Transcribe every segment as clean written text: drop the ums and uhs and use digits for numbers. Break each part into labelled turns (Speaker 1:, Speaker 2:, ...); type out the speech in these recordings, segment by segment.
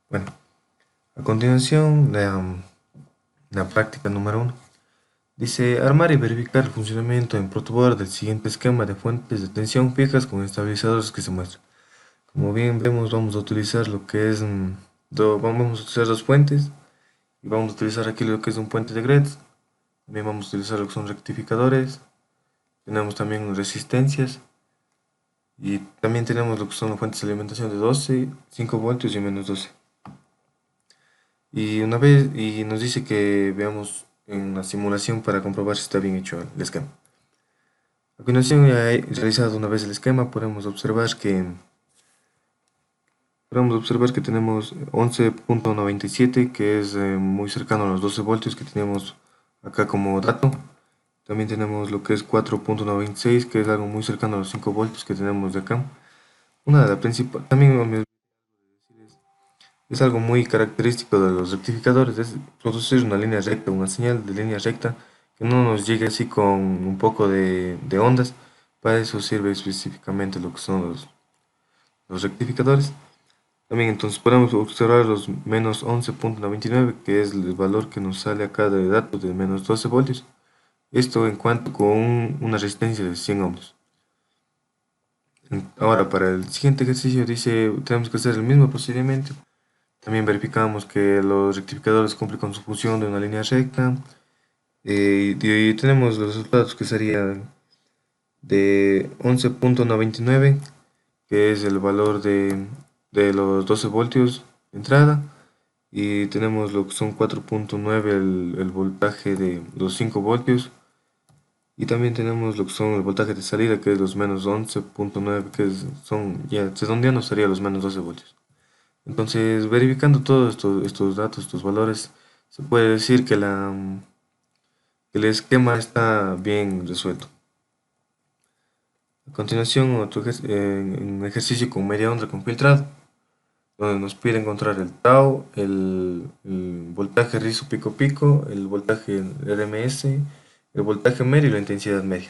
Speaker 1: Bueno, a continuación, la práctica número uno. Dice, armar y verificar el funcionamiento en protoboard del siguiente esquema de fuentes de tensión fijas con estabilizadores que se muestran. Como bien vemos, vamos a utilizar lo que es, vamos a utilizar dos fuentes y vamos a utilizar aquí lo que es un puente de Gretz. También vamos a utilizar lo que son rectificadores. Tenemos también resistencias y también tenemos lo que son las fuentes de alimentación de 12, 5 voltios y menos 12. Y una vez, y nos dice que veamos en la simulación para comprobar si está bien hecho el esquema. A continuación, ya he realizado una vez el esquema, podemos observar que tenemos 11.97, que es muy cercano a los 12 voltios que tenemos acá como dato. También tenemos lo que es 4.96, que es algo muy cercano a los 5 voltios que tenemos de acá. Una de las principales, también es algo muy característico de los rectificadores, es producir una línea recta, una señal de línea recta que no nos llegue así con un poco de ondas. Para eso sirve específicamente lo que son los rectificadores. También entonces podemos observar los menos 11.99, que es el valor que nos sale acá de datos de menos 12 voltios. Esto en cuanto con una resistencia de 100 ohms. Ahora para el siguiente ejercicio dice, tenemos que hacer el mismo procedimiento. También verificamos que los rectificadores cumplen con su función de una línea recta. Y tenemos los resultados que serían de 11.99, que es el valor de los 12 voltios de entrada. Y tenemos lo que son 4.9 el voltaje de los 5 voltios. Y también tenemos lo que son el voltaje de salida, que es los menos 11.9, son, ya redondeando sería los menos 12 voltios. Entonces, verificando todos estos datos, estos valores, se puede decir que el esquema está bien resuelto. A continuación, un ejercicio con media onda con filtrado, donde nos pide encontrar el tau, el voltaje rizo pico pico, el voltaje RMS, el voltaje medio y la intensidad media.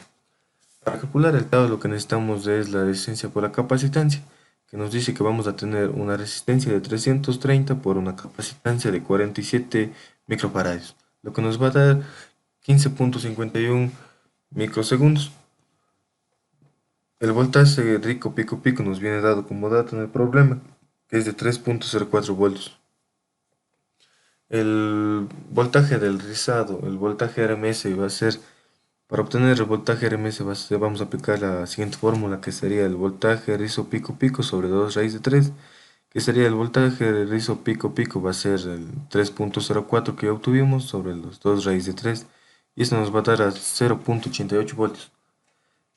Speaker 1: Para calcular el tau lo que necesitamos es la resistencia por la capacitancia, que nos dice que vamos a tener una resistencia de 330 por una capacitancia de 47 microfaradios, lo que nos va a dar 15.51 microsegundos. El voltaje rico pico pico nos viene dado como dato en el problema, que es de 3.04 voltios. El voltaje del rizado, el voltaje RMS va a ser, para obtener el voltaje RMS vamos a aplicar la siguiente fórmula, que sería el voltaje rizo pico pico sobre 2 raíz de 3, que sería el voltaje de rizo pico pico va a ser el 3.04 que obtuvimos sobre los 2 raíz de 3, y esto nos va a dar a 0.88 voltios.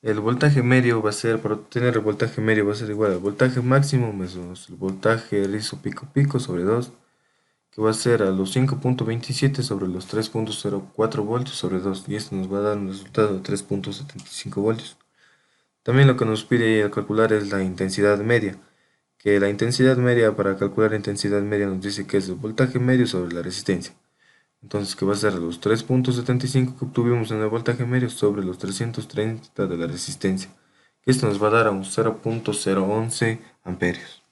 Speaker 1: El voltaje medio va a ser, para obtener el voltaje medio va a ser igual al voltaje máximo menos el voltaje rizo pico pico sobre 2, que va a ser a los 5.27 sobre los 3.04 voltios sobre 2, y esto nos va a dar un resultado de 3.75 voltios. También lo que nos pide calcular es la intensidad media, que la intensidad media, para calcular la intensidad media nos dice que es el voltaje medio sobre la resistencia. Entonces, que va a ser los 3.75 que obtuvimos en el voltaje medio sobre los 330 de la resistencia. Esto nos va a dar a un 0.011 amperios.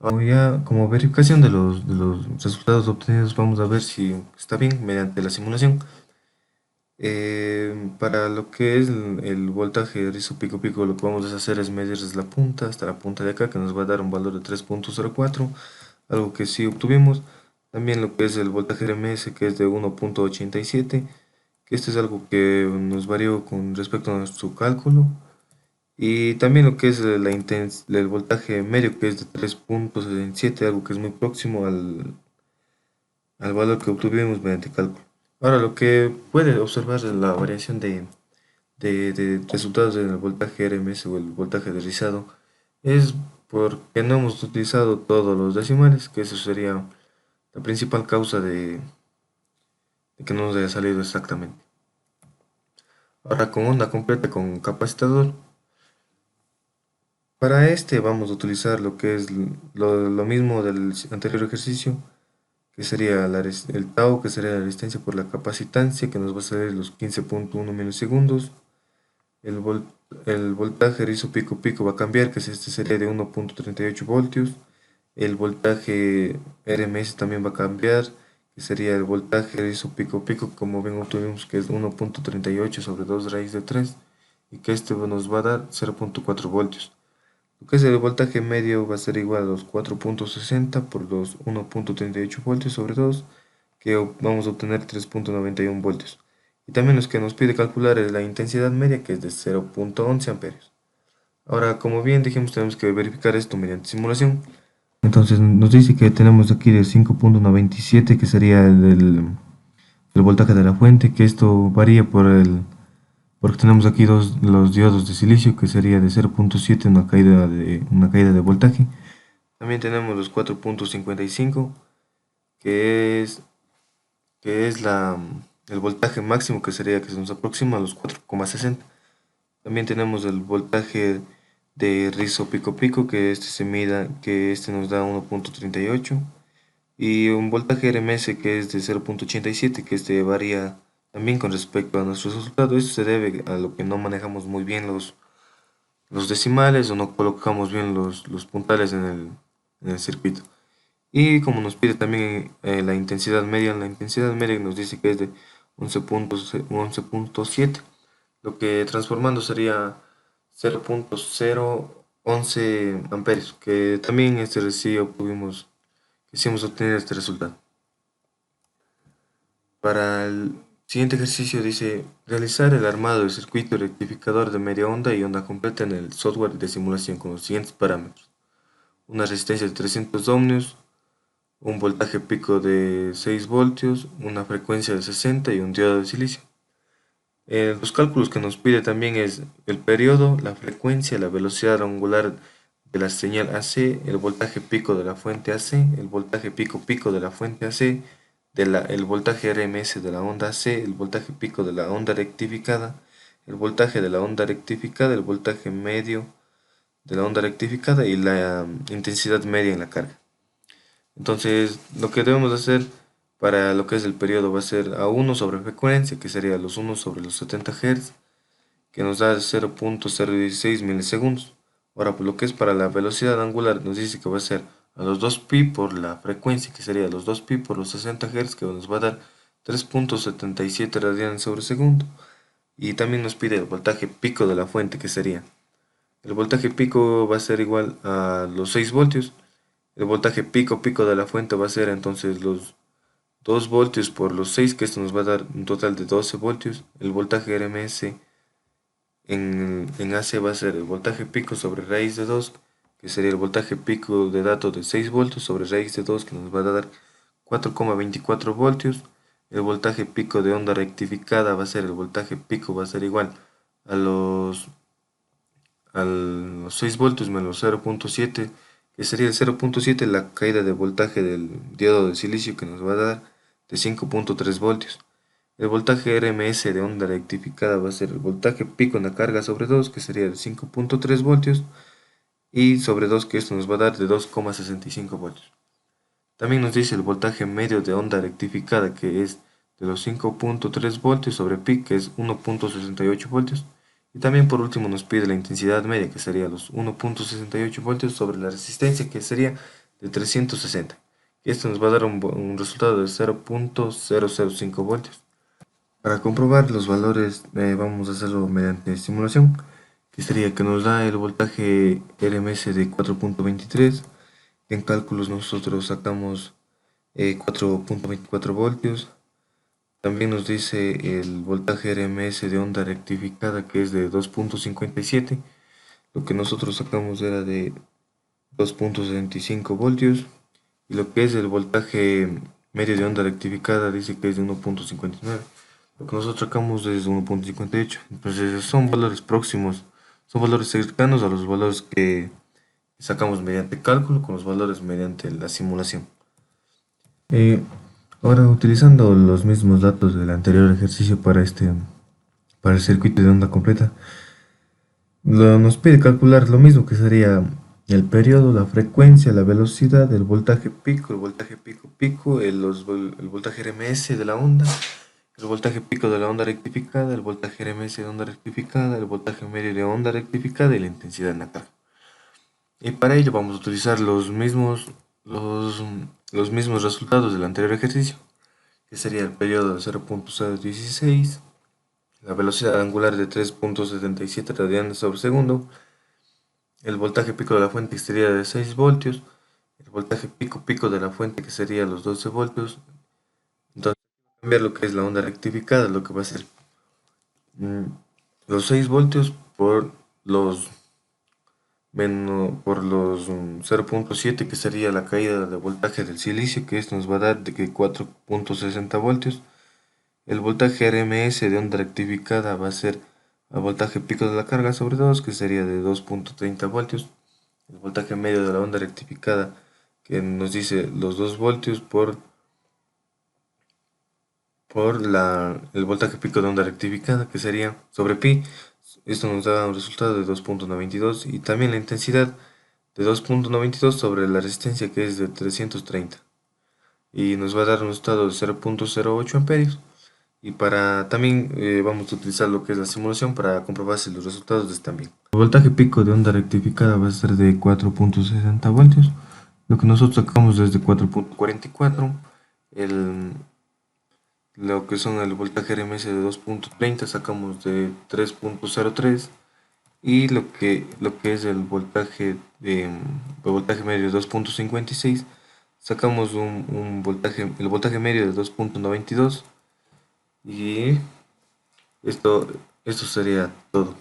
Speaker 1: Ahora ya, como verificación de los resultados obtenidos, vamos a ver si está bien mediante la simulación. Para lo que es el voltaje de rizo pico pico, lo que vamos a hacer es medir desde la punta hasta la punta de acá, que nos va a dar un valor de 3.04, algo que sí obtuvimos. También lo que es el voltaje RMS, que es de 1.87, que este es algo que nos varió con respecto a nuestro cálculo. Y también lo que es el voltaje medio, que es de 3.67, algo que es muy próximo al valor que obtuvimos mediante cálculo. Ahora, lo que puede observar es la variación de resultados del voltaje RMS o el voltaje de rizado, es porque no hemos utilizado todos los decimales, que eso sería la principal causa de que no nos haya salido exactamente. Ahora, con onda completa con capacitador, para este vamos a utilizar lo que es lo mismo del anterior ejercicio, que sería el tau, que sería la resistencia por la capacitancia, que nos va a salir los 15.1 milisegundos. El, el voltaje rizo pico pico va a cambiar, que este sería de 1.38 voltios. El voltaje RMS también va a cambiar, que sería el voltaje rizo pico pico, como bien obtuvimos que es 1.38 sobre 2 raíz de 3 y que este nos va a dar 0.4 voltios. Lo que es el voltaje medio va a ser igual a los 4.60 por los 1.38 voltios sobre 2, que vamos a obtener 3.91 voltios. Y también los que nos pide calcular es la intensidad media, que es de 0.11 amperios. Ahora, como bien dijimos, tenemos que verificar esto mediante simulación. Entonces nos dice que tenemos aquí de 5.97, que sería el voltaje de la fuente, que esto varía porque tenemos aquí los diodos de silicio, que sería de 0.7, una caída de voltaje. También tenemos los 4.55, que es, que es el voltaje máximo, que sería que se nos aproxima a los 4.60. También tenemos el voltaje de rizo pico pico, que este nos da 1.38. Y un voltaje RMS que es de 0.87, que este varía también con respecto a nuestros resultados. Esto se debe a lo que no manejamos muy bien los decimales o no colocamos bien los puntales en el circuito. Y como nos pide también la intensidad media nos dice que es de 11.7, lo que transformando sería 0.011 amperios, que también quisimos obtener este resultado. Para el siguiente ejercicio dice realizar el armado del circuito rectificador de media onda y onda completa en el software de simulación con los siguientes parámetros: una resistencia de 300 ohmios, un voltaje pico de 6 voltios, una frecuencia de 60 y un diodo de silicio. Los cálculos que nos pide también es el periodo, la frecuencia, la velocidad angular de la señal AC, el voltaje pico de la fuente AC, el voltaje pico pico de la fuente AC, el voltaje RMS de la onda AC, el voltaje pico de la onda rectificada, el voltaje de la onda rectificada, el voltaje medio de la onda rectificada y la intensidad media en la carga. Entonces, lo que debemos hacer para lo que es el periodo va a ser A1 sobre frecuencia, que sería los 1 sobre los 70 Hz, que nos da 0.016 milisegundos. Ahora, por lo que es para la velocidad angular, nos dice que va a ser a los 2pi por la frecuencia, que sería los 2pi por los 60 Hz, que nos va a dar 3.77 radianes sobre segundo. Y también nos pide el voltaje pico de la fuente, que sería el voltaje pico va a ser igual a los 6 voltios. El voltaje pico pico de la fuente va a ser entonces los 2 voltios por los 6, que esto nos va a dar un total de 12 voltios. El voltaje RMS en AC va a ser el voltaje pico sobre raíz de 2, que sería el voltaje pico de datos de 6 voltios sobre raíz de 2, que nos va a dar 4,24 voltios. El voltaje pico de onda rectificada va a ser el voltaje pico, va a ser igual a los 6 voltios menos 0.7, que sería el 0.7 la caída de voltaje del diodo de silicio, que nos va a dar de 5.3 voltios. El voltaje RMS de onda rectificada va a ser el voltaje pico en la carga sobre 2, que sería de 5.3 voltios, y sobre 2, que esto nos va a dar de 2,65 voltios. También nos dice el voltaje medio de onda rectificada, que es de los 5.3 voltios sobre pi, que es 1.68 voltios. Y también por último nos pide la intensidad media, que sería los 1.68 voltios sobre la resistencia, que sería de 360. Y esto nos va a dar un resultado de 0.005 voltios. Para comprobar los valores vamos a hacerlo mediante simulación, que sería que nos da el voltaje RMS de 4.23. En cálculos nosotros sacamos 4.24 voltios. También nos dice el voltaje RMS de onda rectificada, que es de 2.57. Lo que nosotros sacamos era de 2.75 voltios. Y lo que es el voltaje medio de onda rectificada dice que es de 1.59. Lo que nosotros sacamos es 1.58. Entonces son valores próximos, son valores cercanos a los valores que sacamos mediante cálculo con los valores mediante la simulación. Eh, Ahora, utilizando los mismos datos del anterior ejercicio para el circuito de onda completa, nos pide calcular lo mismo, que sería el periodo, la frecuencia, la velocidad, el voltaje pico pico, el voltaje RMS de la onda, el voltaje pico de la onda rectificada, el voltaje RMS de onda rectificada, el voltaje medio de onda rectificada y la intensidad en la carga. Y para ello vamos a utilizar los, los mismos resultados del anterior ejercicio, que sería el periodo de 0.016, la velocidad angular de 3.77 radianes sobre segundo, el voltaje pico de la fuente que sería de 6 voltios, el voltaje pico pico de la fuente que sería los 12 voltios. Entonces, cambiar lo que es la onda rectificada, lo que va a ser mm, los 6 voltios los por los 0.7 que sería la caída de voltaje del silicio, que esto nos va a dar de que 4.60 voltios. El voltaje RMS de onda rectificada va a ser el voltaje pico de la carga sobre 2 que sería de 2.30 voltios. El voltaje medio de la onda rectificada, que nos dice los 2 voltios el voltaje pico de onda rectificada, que sería sobre pi. Esto nos da un resultado de 2.92 y también la intensidad de 2.92 sobre la resistencia, que es de 330. Y nos va a dar un resultado de 0.08 amperios. Y para también vamos a utilizar lo que es la simulación para comprobar si los resultados están bien. El voltaje pico de onda rectificada va a ser de 4.60 voltios. Lo que nosotros sacamos es de 4.44. El, lo que son el voltaje RMS de 2.30 sacamos de 3.03. Y lo que es el voltaje medio de 2.56 sacamos el voltaje medio de 2.92 y esto sería todo.